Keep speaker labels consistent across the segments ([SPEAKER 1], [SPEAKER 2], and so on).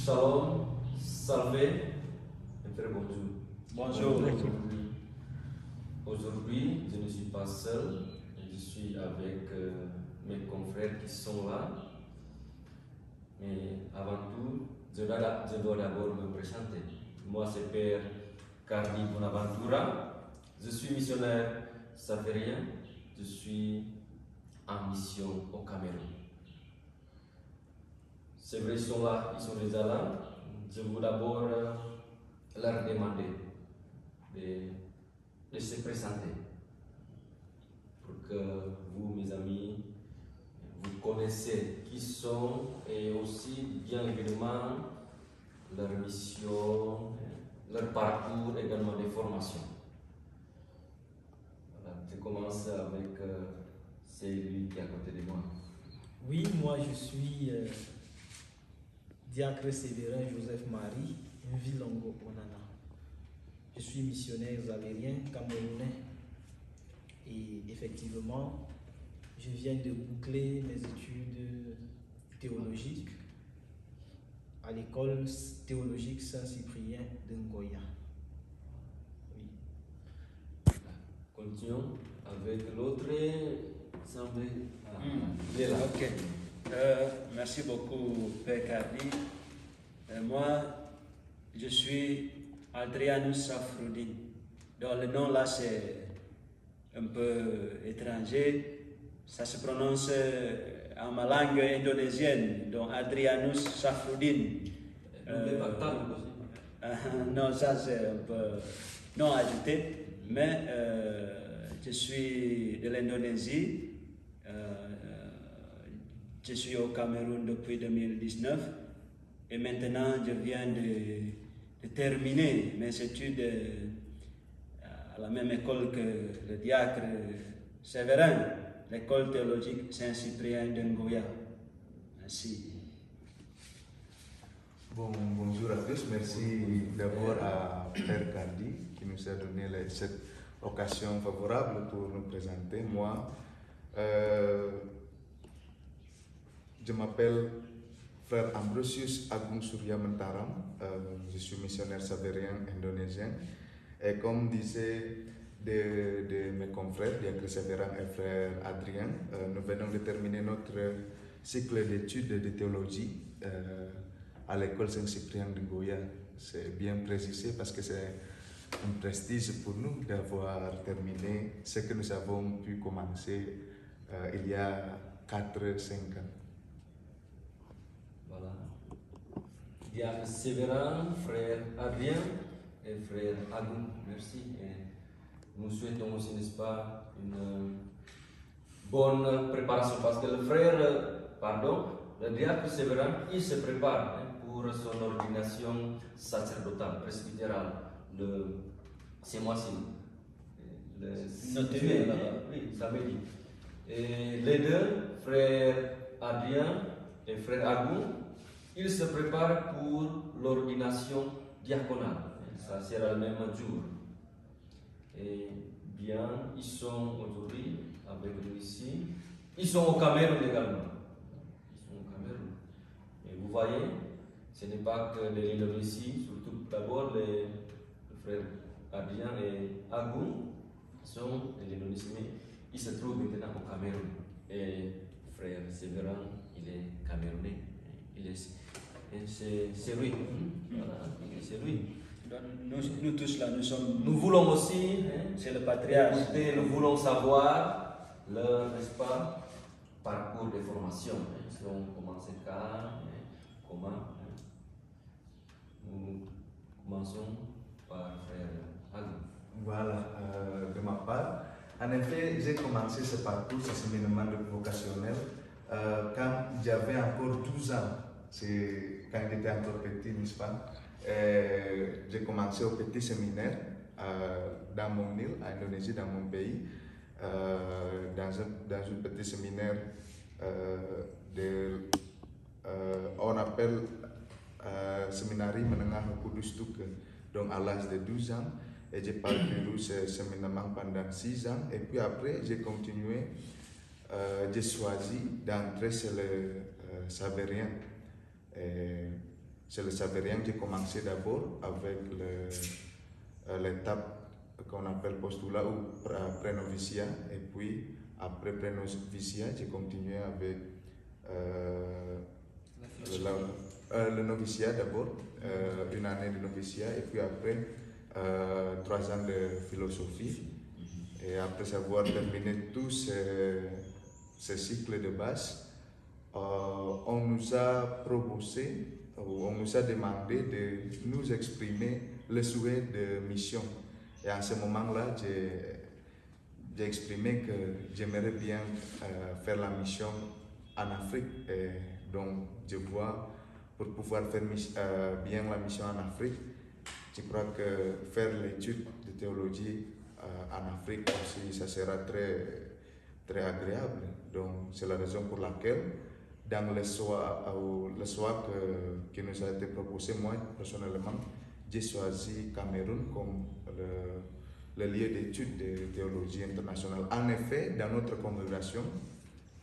[SPEAKER 1] Shalom, salve, un frère bonjour.
[SPEAKER 2] Bonjour.
[SPEAKER 1] Aujourd'hui, je ne suis pas seul, je suis avec mes confrères qui sont là. Mais avant tout, je dois d'abord me présenter. Moi, c'est Père Cardi Bonaventura. Je suis missionnaire saférien. Je suis en mission au Cameroun. C'est vrai, ils sont là, ils sont déjà là. Je veux d'abord leur demander de se présenter pour que vous, mes amis, vous connaissez qui sont et aussi, bien évidemment, leur mission, leur parcours, également des formations. Voilà, je commence avec celui qui est à côté de moi.
[SPEAKER 3] Oui, moi je suis diacre Sévérin Joseph Marie, Mvilongo Onana. Je suis missionnaire xavérien camerounais et effectivement, je viens de boucler mes études théologiques à l'école théologique Saint-Cyprien de Ngoya. Oui.
[SPEAKER 1] Continuons avec l'autre. Il est là.
[SPEAKER 2] Ok. Merci beaucoup, Père Cardi. Moi, je suis Adrianus Safroudine. Donc, le nom là, c'est un peu étranger. Ça se prononce en ma langue indonésienne, donc Adrianus Safroudine. Non, ça c'est un peu non ajouté, mais je suis de l'Indonésie. Je suis au Cameroun depuis 2019 et maintenant je viens de terminer mes études à la même école que le diacre Sévérin, l'école théologique Saint-Cyprien de Ngoya. Merci.
[SPEAKER 4] Bonjour à tous, merci d'abord à Père Cardi qui nous a donné cette occasion favorable pour nous présenter. Moi, je m'appelle Frère Ambrosius Agung Surya Mentaram, je suis missionnaire savérien indonésien et comme disaient de mes confrères, diacre Sévérin et Frère Adrien, nous venons de terminer notre cycle d'études de théologie à l'école Saint-Cyprien de Ngoya. C'est bien précisé parce que c'est un prestige pour nous d'avoir terminé ce que nous avons pu commencer il y a 4-5 ans.
[SPEAKER 1] Voilà. Diacre Sévérin, Frère Adrien et Frère Agung, merci. Et nous souhaitons aussi, n'est-ce pas, une bonne préparation parce que le diacre Sévérin, il se prépare pour son ordination sacerdotale, presbytérale, ce mois-ci.
[SPEAKER 2] Notez-le là-bas.
[SPEAKER 1] Oui, samedi. Et les deux, Frère Adrien et Frère Agung, ils se préparent pour l'ordination diaconale. Ça sera le même jour. Et bien, ils sont aujourd'hui avec nous ici. Ils sont au Cameroun également. Ils sont au Cameroun. Et vous voyez, ce n'est pas que de l'Indonésie, surtout d'abord les frères Adrien et Agung sont de l'Indonésie, mais ils se trouvent maintenant au Cameroun. Et frère Sévérin, il est camerounais. C'est lui. Voilà, c'est lui.
[SPEAKER 2] Nous tous là,
[SPEAKER 1] Nous voulons aussi,
[SPEAKER 2] c'est le patriarche.
[SPEAKER 1] écouter, nous voulons savoir le, n'est-ce pas, parcours de formation. Si on commence quand, comment. Nous commençons par Frère Agung.
[SPEAKER 4] Voilà, de ma part. En effet, j'ai commencé ce parcours, ce séminaire vocationnel, quand j'avais encore 12 ans. C'est quand j'étais encore petit, n'est-ce pas? J'ai commencé au petit séminaire dans mon île, en Indonésie, dans mon pays, dans un petit séminaire on appelle Séminarie Menengah Kudus Tuken, donc à l'âge de 12 ans. Et j'ai parcouru ce séminaire pendant 6 ans. Et puis après, j'ai continué. J'ai choisi d'entrer chez le Savérien. c'est le Savérien. J'ai commencé d'abord avec l'étape qu'on appelle postulat ou prénoviciat, et puis après prénoviciat, j'ai continué avec le noviciat d'abord, une année de noviciat, et puis après 3 ans de philosophie. Et après avoir terminé tous ces cycles de base, on nous a proposé, ou on nous a demandé de nous exprimer le souhait de mission. Et à ce moment-là, j'ai exprimé que j'aimerais bien faire la mission en Afrique. Et donc, je vois, pour pouvoir faire bien la mission en Afrique, je crois que faire l'étude de théologie en Afrique aussi, ça sera très, très agréable. Donc, c'est la raison pour laquelle, dans le choix qui nous a été proposé, moi, personnellement, j'ai choisi Cameroun comme le lieu d'études de théologie internationale. En effet, dans notre congrégation,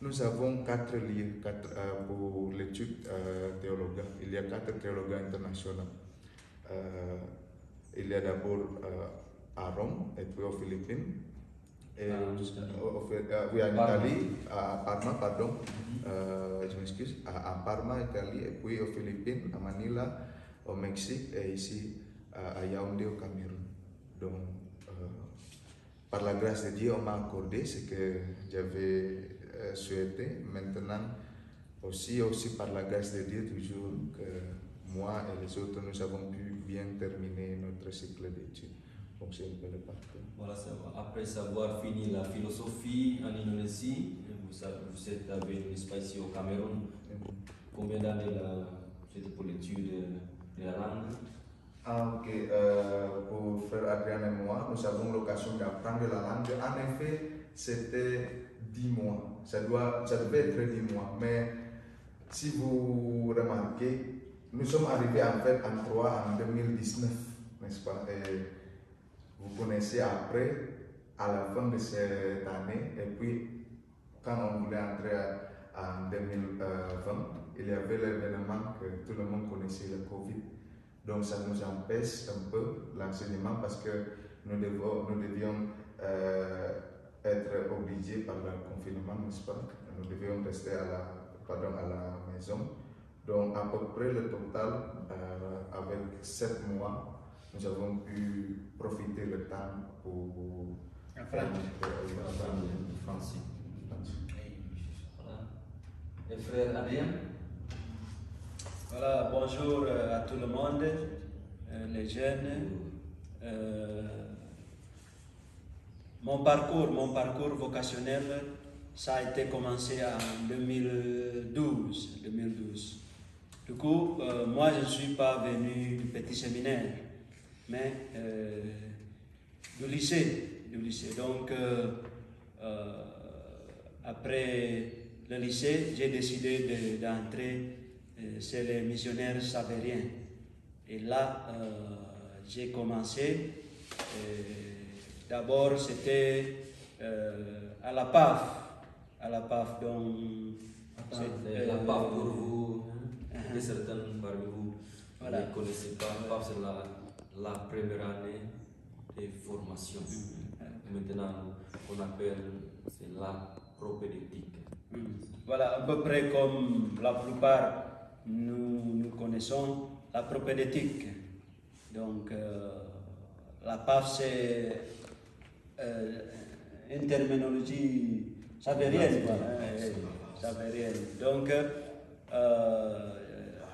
[SPEAKER 4] nous avons 4 lieux pour l'étude théologique. Il y a 4 théologues internationaux. Il y a d'abord à Rome, et puis aux Philippines, et oui, en Italie, à Parma, pardon, je m'excuse, à Parma, Italie, et puis aux Philippines, à Manila, au Mexique, et ici à Yaoundé, au Cameroun. Donc, par la grâce de Dieu, on m'a accordé ce que j'avais souhaité. Maintenant, aussi par la grâce de Dieu, toujours que moi et les autres, nous avons pu bien terminer notre cycle d'études. Donc, c'est un peu le parcours.
[SPEAKER 1] Voilà, après avoir fini la philosophie en Indonésie, vous êtes venu ici au Cameroun. Combien d'années c'était pour l'étude de la langue?
[SPEAKER 4] Ok, pour frère Adrien et moi, nous avons l'occasion d'apprendre la langue. En effet, c'était 10 mois. Ça devait être 10 mois. Mais si vous remarquez, nous sommes arrivés en fait en 3 en 2019, n'est-ce pas? Et vous connaissez après, à la fin de cette année, et puis quand on voulait entrer en 2020, il y avait l'événement que tout le monde connaissait, le Covid. Donc ça nous empêche un peu l'enseignement parce que nous devions être obligés par le confinement, n'est-ce pas? Nous devions rester à la maison. Donc à peu près le total, avec 7 mois, nous avons pu profiter le temps pour
[SPEAKER 1] apprendre le français. Voilà. Et frère Adrien?
[SPEAKER 2] Voilà, bonjour à tout le monde, les jeunes. Mon parcours vocationnel, ça a été commencé en 2012. Du coup, moi je ne suis pas venu du petit séminaire, mais du lycée. Donc, après le lycée, j'ai décidé d'entrer chez les missionnaires savériens. Et là, j'ai commencé. D'abord, c'était à la PAF. Donc,
[SPEAKER 1] la PAF pour vous, certains parmi vous
[SPEAKER 2] voilà.
[SPEAKER 1] ne connaissez pas. La PAF, c'est la première année de formation. Maintenant, on appelle c'est la propédeutique.
[SPEAKER 2] Voilà, à peu près comme la plupart nous connaissons la propédeutique. Donc, la PAF, c'est une terminologie savérienne. Savérienne. Donc,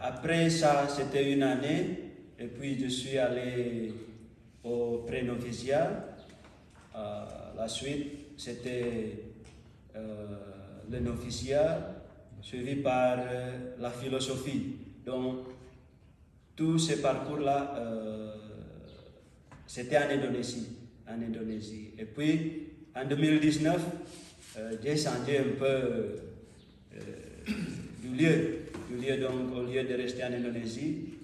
[SPEAKER 2] après ça, c'était une année, et puis je suis allé au pré-noviciat. La suite, c'était le noviciat, suivi par la philosophie. Donc, tous ces parcours-là, c'était en Indonésie. Et puis, en 2019, j'ai changé un peu du lieu. Donc, au lieu de rester en Indonésie,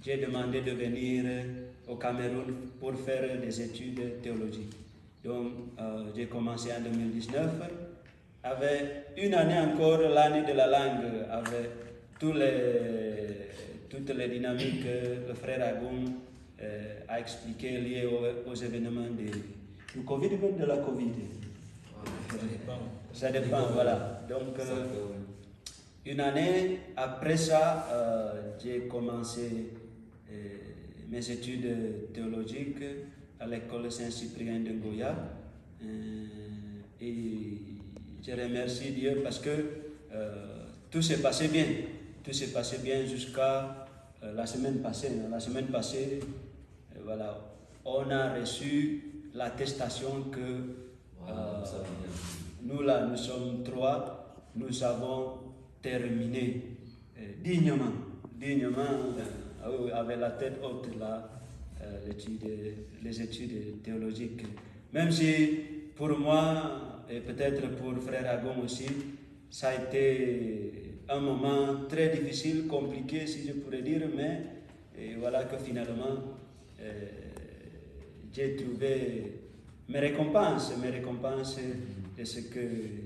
[SPEAKER 2] j'ai demandé de venir au Cameroun pour faire des études théologiques. Donc, j'ai commencé en 2019. Avec une année encore, l'année de la langue, avec toutes les dynamiques que le frère Agoum a expliquées liées aux événements du Covid ou de la Covid.
[SPEAKER 3] Ça dépend.
[SPEAKER 2] Ça dépend, voilà. Donc, une année après ça, j'ai commencé mes études théologiques à l'école Saint-Cyprien de Goya. Et je remercie Dieu parce que tout s'est passé bien. Tout s'est passé bien jusqu'à la semaine passée. La semaine passée, voilà, on a reçu l'attestation que nous là, nous sommes 3, nous avons terminé dignement, avec la tête haute là, les études théologiques. Même si pour moi, et peut-être pour frère Agon aussi, ça a été un moment très difficile, compliqué si je pourrais dire, mais voilà que finalement j'ai trouvé mes récompenses de ce que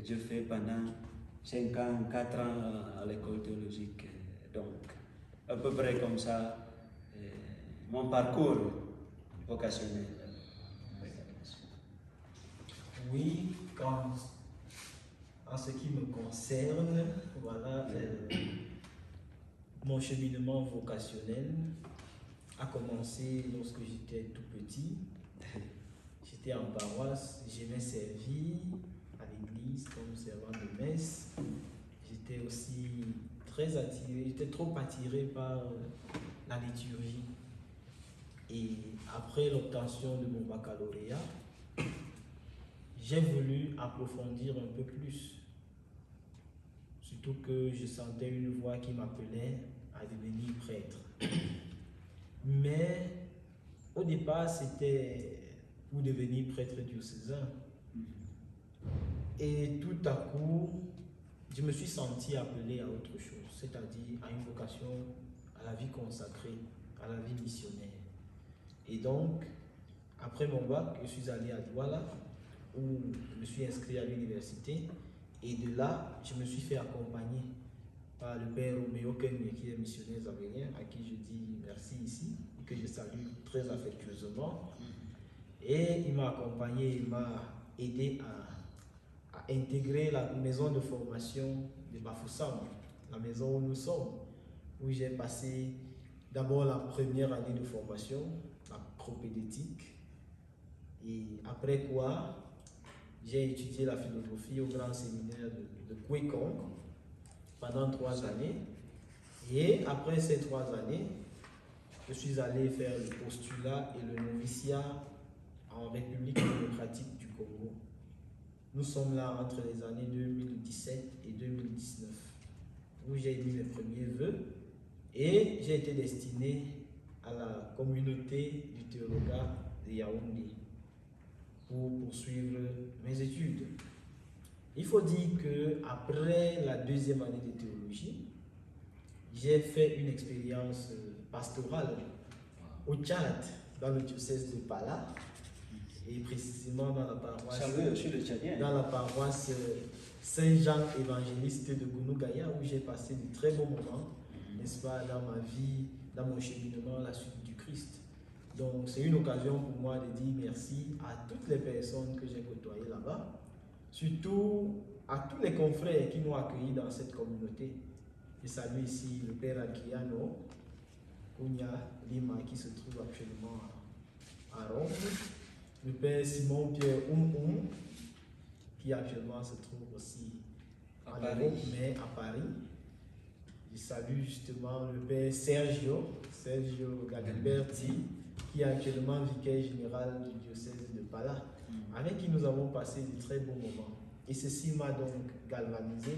[SPEAKER 2] je fais pendant 5 ans, 4 ans à l'école théologique. Donc, à peu près comme ça, mon parcours vocationnel.
[SPEAKER 3] Oui, en ce qui me concerne, voilà, mon cheminement vocationnel a commencé lorsque j'étais tout petit. J'étais en paroisse, j'aimais servir à l'église comme servant de messe. J'étais aussi très attiré, j'étais trop attiré par la liturgie. Et après l'obtention de mon baccalauréat, j'ai voulu approfondir un peu plus. Surtout que je sentais une voix qui m'appelait à devenir prêtre. Mais au départ, c'était pour devenir prêtre diocésain. Et tout à coup, je me suis senti appelé à autre chose, c'est-à-dire à une vocation à la vie consacrée, à la vie missionnaire. Et donc, après mon bac, je suis allé à Douala, où je me suis inscrit à l'université. Et de là, je me suis fait accompagner par le père Roméo Kenye, qui est missionnaire zavérien, à qui je dis merci ici, et que je salue très affectueusement. Et il m'a accompagné, il m'a aidé à intégrer la maison de formation de Bafoussam, la maison où nous sommes, où j'ai passé d'abord la première année de formation, la propédétique, et après quoi, j'ai étudié la philosophie au grand séminaire de Kwekong pendant 3 années. Et après ces 3 années, je suis allé faire le postulat et le noviciat en République démocratique du Congo. Nous sommes là entre les années 2017 et 2019, où j'ai mis mes premiers vœux et j'ai été destiné à la communauté du théologat de Yaoundé pour poursuivre mes études. Il faut dire qu'après la 2e année de théologie, j'ai fait une expérience pastorale au Tchad, dans le diocèse de Pala, et précisément dans la paroisse Saint-Jean évangéliste de Gounougaya, où j'ai passé de très bons moments, n'est-ce pas, dans ma vie, dans mon cheminement à la suite du Christ. Donc c'est une occasion pour moi de dire merci à toutes les personnes que j'ai côtoyées là-bas, surtout à tous les confrères qui m'ont accueilli dans cette communauté. Je salue ici le père Akiano Kounia Lima, qui se trouve actuellement à Rome, le père Simon Pierre qui actuellement se trouve aussi à Paris, mais à Paris. Je salue justement le père Sergio Galiberti, qui est actuellement vicaire général du diocèse de Pala, avec qui nous avons passé de très bons moments. Et ceci m'a donc galvanisé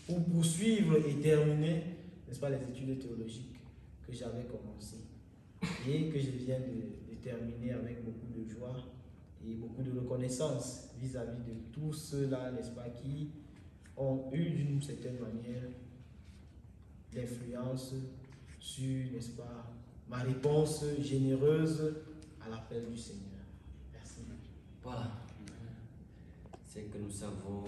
[SPEAKER 3] pour poursuivre et terminer, n'est-ce pas, les études théologiques que j'avais commencées et que je viens de terminer avec beaucoup de joie et beaucoup de reconnaissance vis-à-vis de tous ceux-là, n'est-ce pas, qui ont eu d'une certaine manière l'influence sur, n'est-ce pas, ma réponse généreuse à l'appel du Seigneur. Merci.
[SPEAKER 1] Voilà. C'est que nous avons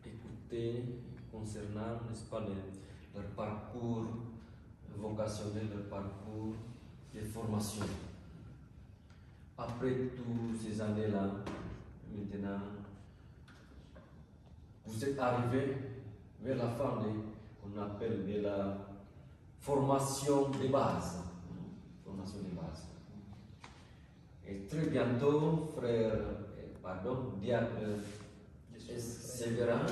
[SPEAKER 1] écouté concernant, n'est-ce pas, leur parcours vocationnel, leur parcours de formation. Après toutes ces années-là, maintenant, vous êtes arrivé vers la fin qu'on appelle de la formation de base. Formation de base. Et très bientôt, diacre Séverin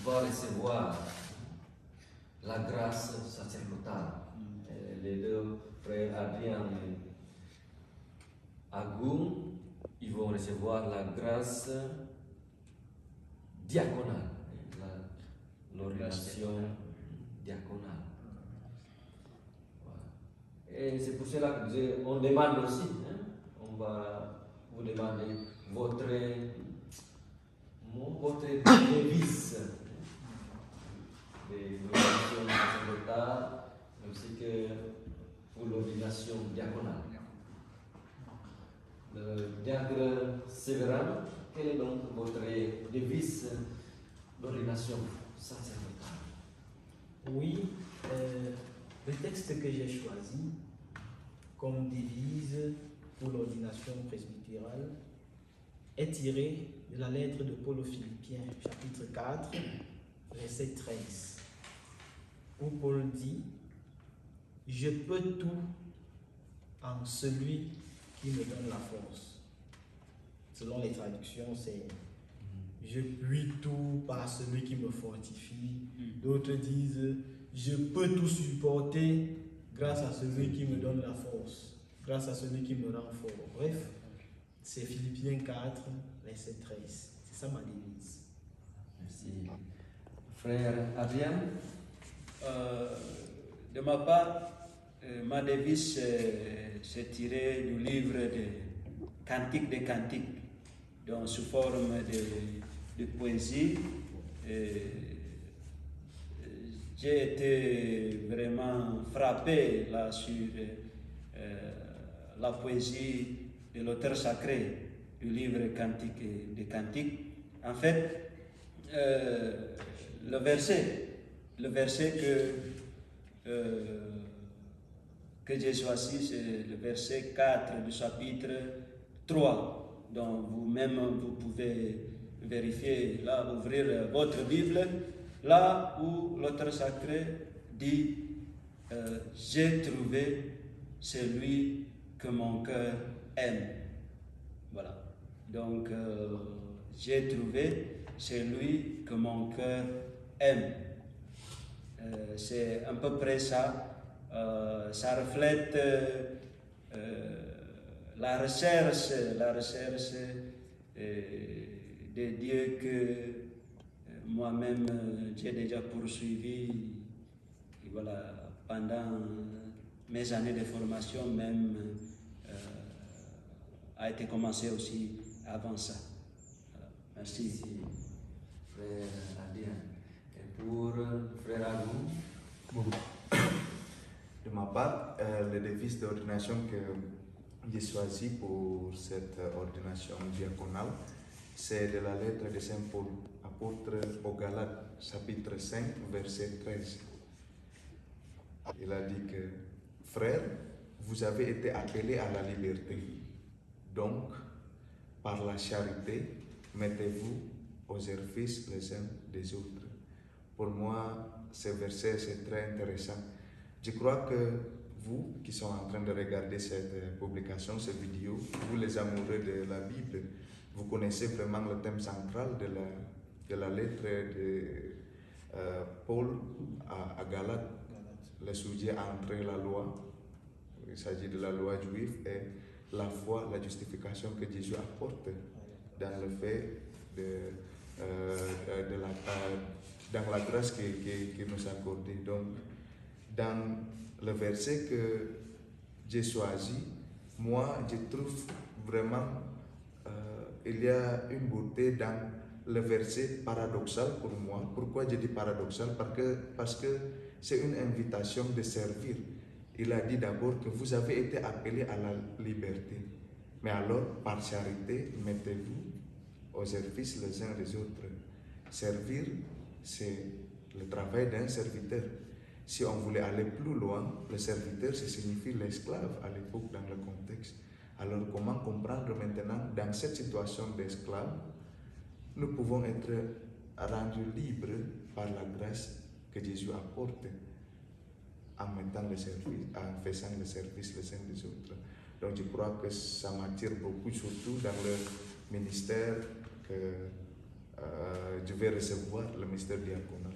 [SPEAKER 1] va recevoir la grâce sacerdotale. Les deux frères Adrien et Agoum, ils vont recevoir la grâce diaconale, l'ordination diaconale. Voilà. Et c'est pour cela qu'on demande aussi, on va vous demander votre devise de l'ordination sacerdotale, ainsi que pour l'ordination diaconale. Le diacre Séverin, quelle est donc votre devise d'ordination sacerdotale?
[SPEAKER 3] Oui, le texte que j'ai choisi comme devise pour l'ordination presbytérale est tiré de la lettre de Paul aux Philippiens, chapitre 4, verset 13, où Paul dit « Je peux tout en celui qui me donne la force ». Selon les traductions, c'est « Je puis tout par celui qui me fortifie ». D'autres disent « Je peux tout supporter grâce à celui qui me donne la force, grâce à celui qui me rend fort ». Bref, c'est Philippiens 4, verset 13. C'est ça ma devise.
[SPEAKER 1] Merci. Frère Adrien?
[SPEAKER 2] De ma part, ma devise c'est tiré du livre de Cantiques des Cantiques, donc sous forme de poésie. J'ai été vraiment frappé là sur la poésie de l'auteur sacré du livre Cantiques des Cantiques. En fait, le verset que j'ai choisi, c'est le verset 4 du chapitre 3, dont vous-même vous pouvez vérifier, là, ouvrir votre Bible, là où l'auteur sacré dit j'ai trouvé celui que mon cœur aime. Voilà. Donc, j'ai trouvé celui que mon cœur aime. C'est à peu près ça. Ça reflète la recherche de Dieu que moi-même j'ai déjà poursuivi. Et voilà, pendant mes années de formation, même a été commencé aussi avant ça. Voilà. Merci.
[SPEAKER 1] Frère Adrien. Et pour Frère Agoum?
[SPEAKER 4] Bon. De ma part, le devise d'ordination que j'ai choisi pour cette ordination diaconale, c'est de la lettre de Saint Paul, apôtre aux Galates, chapitre 5, verset 13. Il a dit que, frères, vous avez été appelés à la liberté. Donc, par la charité, mettez-vous au service les uns des autres. Pour moi, ce verset, c'est très intéressant. Je crois que vous qui sont en train de regarder cette publication, cette vidéo, vous les amoureux de la Bible, vous connaissez vraiment le thème central de la lettre de Paul à Galates, le sujet entre la loi, il s'agit de la loi juive, et la foi, la justification que Jésus apporte dans le fait dans la grâce qu'il nous a accordée. Donc, dans le verset que j'ai choisi, moi, je trouve vraiment il y a une beauté dans le verset paradoxal pour moi. Pourquoi je dis paradoxal? Parce que c'est une invitation de servir. Il a dit d'abord que vous avez été appelés à la liberté. Mais alors, par charité, mettez-vous au service les uns des autres. Servir, c'est le travail d'un serviteur. Si on voulait aller plus loin, le serviteur, ça signifie l'esclave à l'époque dans le contexte. Alors comment comprendre maintenant, dans cette situation d'esclave, nous pouvons être rendus libres par la grâce que Jésus apporte en mettant le service, en faisant le service les uns des autres. Donc je crois que ça m'attire beaucoup, surtout dans le ministère que je vais recevoir, le ministère diaconal.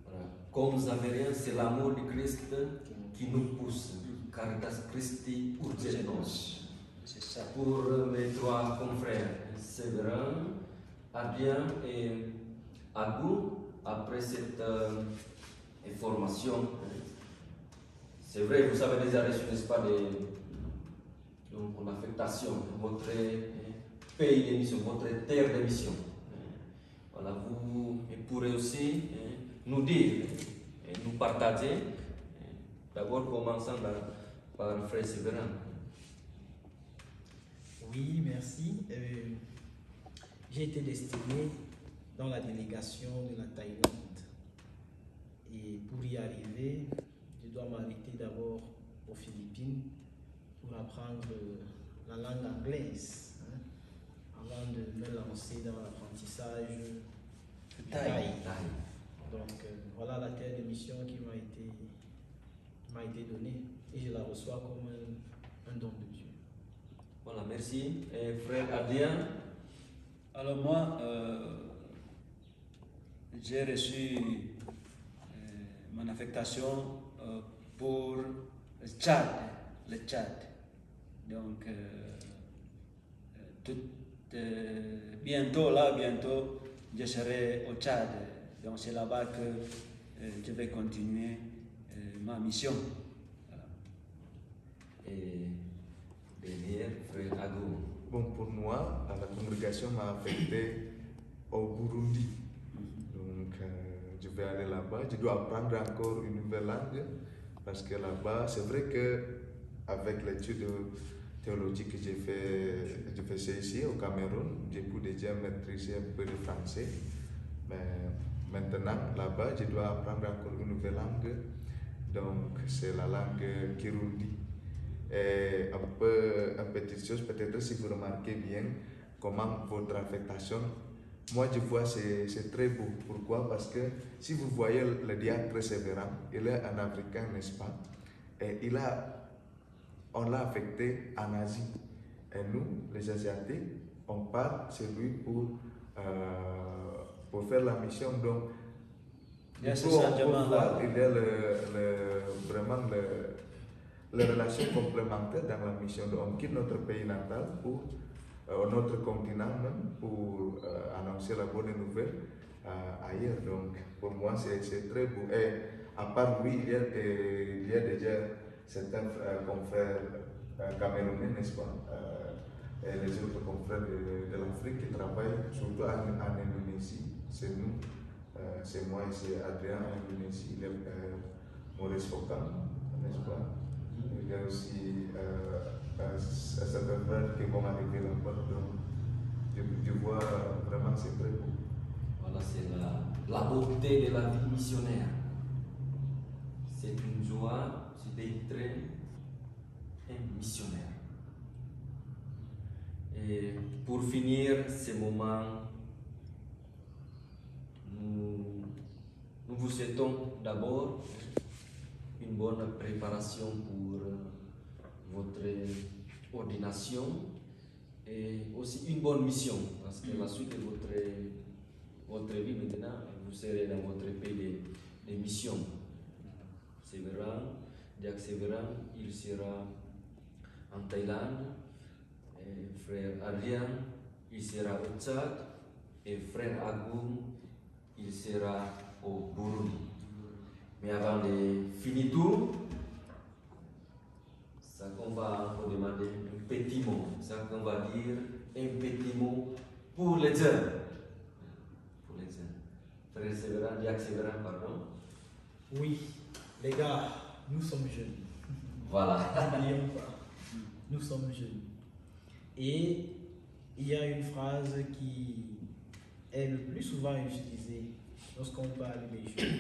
[SPEAKER 1] Voilà. Comme Zavérien, c'est l'amour du Christ qui nous pousse. Caritas Christi urgentus.
[SPEAKER 2] C'est ça.
[SPEAKER 1] Pour mes trois confrères, Séverin, Adrien et Agou, après cette formation, c'est vrai, vous avez déjà reçu, n'est-ce pas, donc, l'affectation de votre pays d'émission, votre terre d'émission. Voilà, vous pourrez aussi nous dire et nous partager. D'abord, commençons par Frère Séverin.
[SPEAKER 3] Oui, merci. J'ai été destiné dans la délégation de la Thaïlande. Et pour y arriver, je dois m'arrêter d'abord aux Philippines pour apprendre la langue anglaise, avant de me lancer dans l'apprentissage du Thaï. Donc voilà la terre de mission qui m'a été donnée et je la reçois comme un don de Dieu.
[SPEAKER 1] Voilà, merci. Et frère Adrien?
[SPEAKER 2] Alors moi, j'ai reçu mon affectation pour le Tchad. Donc, bientôt, je serai au Tchad. Donc, c'est là-bas que je vais continuer ma mission. Voilà.
[SPEAKER 1] Et derrière, frère Agou.
[SPEAKER 4] Bon, pour moi, la congrégation m'a affecté au Burundi. Donc, je vais aller là-bas. Je dois apprendre encore une nouvelle langue parce que là-bas, c'est vrai que avec l'étude théologique que j'ai fait ici au Cameroun, j'ai pu déjà maîtriser un peu le français. Mais maintenant, là-bas, je dois apprendre encore une nouvelle langue. Donc, c'est la langue Kirundi. Et une petite chose, peut-être si vous remarquez bien comment votre affectation, moi je vois c'est très beau. Pourquoi? Parce que si vous voyez le diacre Séverin, il est un Africain, n'est-ce pas? Et on l'a affecté en Asie. Et nous, les Asiatiques, on part chez lui pour faire la mission. Donc, il y a vraiment les relations complémentaires dans la mission. Donc, on quitte notre pays natal pour notre continent même pour annoncer la bonne nouvelle ailleurs. Donc, pour moi, c'est très beau. Et à part lui, il y a déjà certains confrères camerounais, n'est-ce pas? Et les autres confrères de l'Afrique qui travaillent surtout en Indonésie. C'est nous, c'est moi et c'est Adrien en Indonésie, Maurice Fokam, n'est-ce pas? Il y a aussi certains frères qui vont arriver là-bas. Donc, je vois vraiment c'est très beau.
[SPEAKER 1] Voilà, c'est la beauté de la vie missionnaire. C'est une joie, c'est d'être un missionnaire. Et pour finir ce moment, nous vous souhaitons d'abord une bonne préparation pour votre ordination et aussi une bonne mission, parce que la suite de votre vie maintenant, vous serez dans votre pays de mission. Séverin, Jacques Séverin, il sera en Thaïlande, et frère Adrien, il sera au Tchad, et frère Agum, il sera au Burundi. Mais avant de finir tout, ça qu'on va encore demander un petit mot, ça qu'on va dire un petit mot pour les jeunes. Pour les jeunes. Frère Séverin, Jacques Séverin, pardon.
[SPEAKER 3] Oui, les gars, nous sommes jeunes.
[SPEAKER 1] Voilà.
[SPEAKER 3] N'oublions pas, nous sommes jeunes. Et il y a une phrase qui est le plus souvent utilisé lorsqu'on parle des jeunes.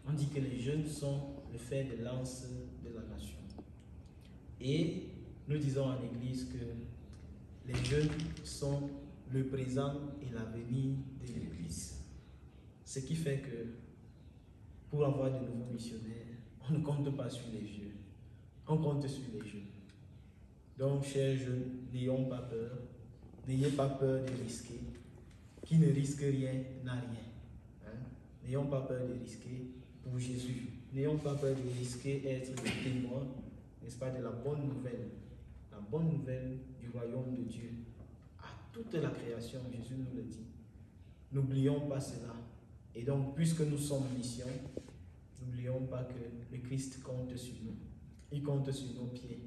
[SPEAKER 3] On dit que les jeunes sont le fer de lance de la nation. Et nous disons en Église que les jeunes sont le présent et l'avenir de l'Église. Ce qui fait que pour avoir de nouveaux missionnaires, on ne compte pas sur les vieux, on compte sur les jeunes. Donc, chers jeunes, n'ayons pas peur, n'ayez pas peur de risquer. Qui ne risque rien n'a rien. Hein? N'ayons pas peur de risquer pour Jésus. N'ayons pas peur de risquer être des témoins, n'est-ce pas, de la bonne nouvelle du royaume de Dieu à toute la création. Jésus nous le dit. N'oublions pas cela. Et donc, puisque nous sommes en mission, n'oublions pas que le Christ compte sur nous. Il compte sur nos pieds,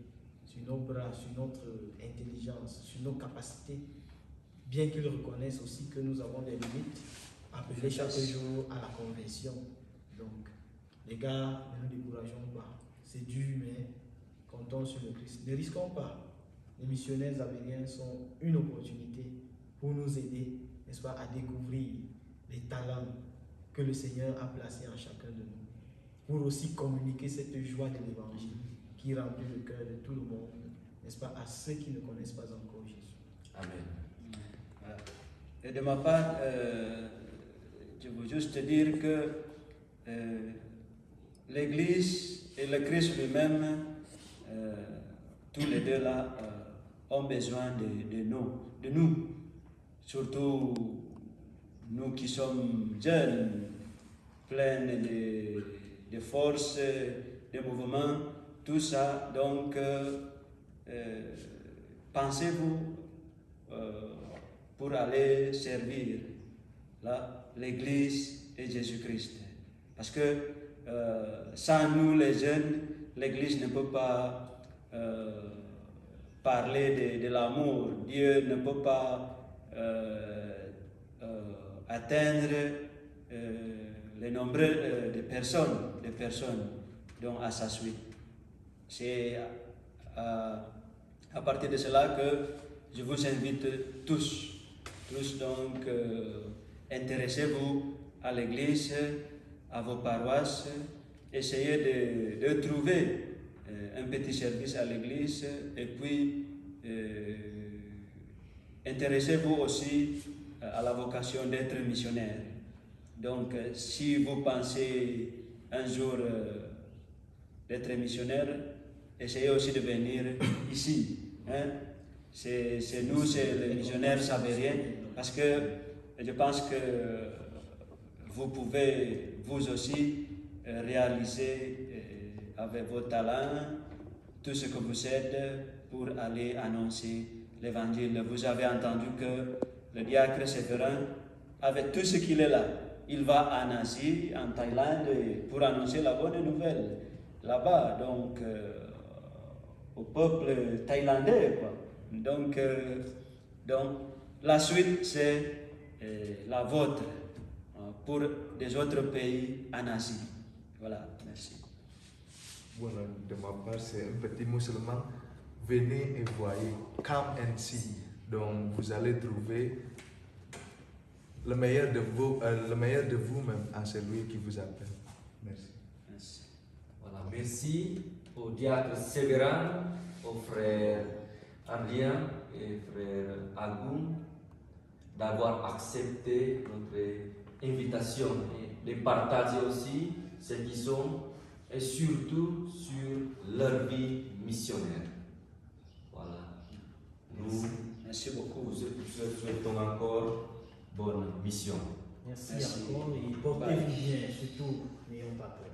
[SPEAKER 3] sur nos bras, sur notre intelligence, sur nos capacités. Bien qu'il reconnaisse aussi que nous avons des limites, appelés chaque jour à la conversion. Donc, les gars, ne nous décourageons pas. C'est dur, mais comptons sur le Christ. Ne risquons pas. Les missionnaires avériens sont une opportunité pour nous aider, n'est-ce pas, à découvrir les talents que le Seigneur a placés en chacun de nous, pour aussi communiquer cette joie de l'Évangile qui remplit le cœur de tout le monde, n'est-ce pas, à ceux qui ne connaissent pas encore Jésus.
[SPEAKER 1] Amen.
[SPEAKER 2] Et de ma part, je veux juste dire que l'Église et le Christ lui-même, tous les deux là, ont besoin de nous, surtout nous qui sommes jeunes, pleins de force, de mouvement, tout ça. Donc, pensez-vous pour aller servir l'Église et Jésus-Christ. Parce que sans nous, les jeunes, l'Église ne peut pas parler de l'amour. Dieu ne peut pas atteindre le nombre de personnes donc à sa suite. C'est à partir de cela que je vous invite tous donc intéressez-vous à l'église, à vos paroisses, essayez de trouver un petit service à l'église et puis intéressez-vous aussi à la vocation d'être missionnaire. Donc si vous pensez un jour d'être missionnaire, essayez aussi de venir ici. Hein? C'est nous, c'est les missionnaires savériens, parce que je pense que vous pouvez, vous aussi, réaliser avec vos talents tout ce que vous êtes pour aller annoncer l'évangile. Vous avez entendu que le diacre Séverin, avec tout ce qu'il est là, il va en Asie, en Thaïlande, pour annoncer la bonne nouvelle là-bas, donc au peuple thaïlandais, quoi. Donc la suite, c'est la vôtre pour des autres pays en Asie. Voilà, merci.
[SPEAKER 4] Bueno, de ma part, c'est un petit mot seulement. Venez et voyez, come and see. Donc, vous allez trouver le meilleur de vous-même en celui qui vous appelle. Merci.
[SPEAKER 2] Merci.
[SPEAKER 1] Voilà, merci au diacre Séverin, aux frères Adrien et frère Agoun d'avoir accepté notre invitation et de partager aussi ce qu'ils sont et surtout sur leur vie missionnaire. Voilà. Nous
[SPEAKER 2] Merci beaucoup.
[SPEAKER 1] vous souhaitons encore bonne mission.
[SPEAKER 3] Merci encore et portez-vous bien, surtout n'ayons pas peur.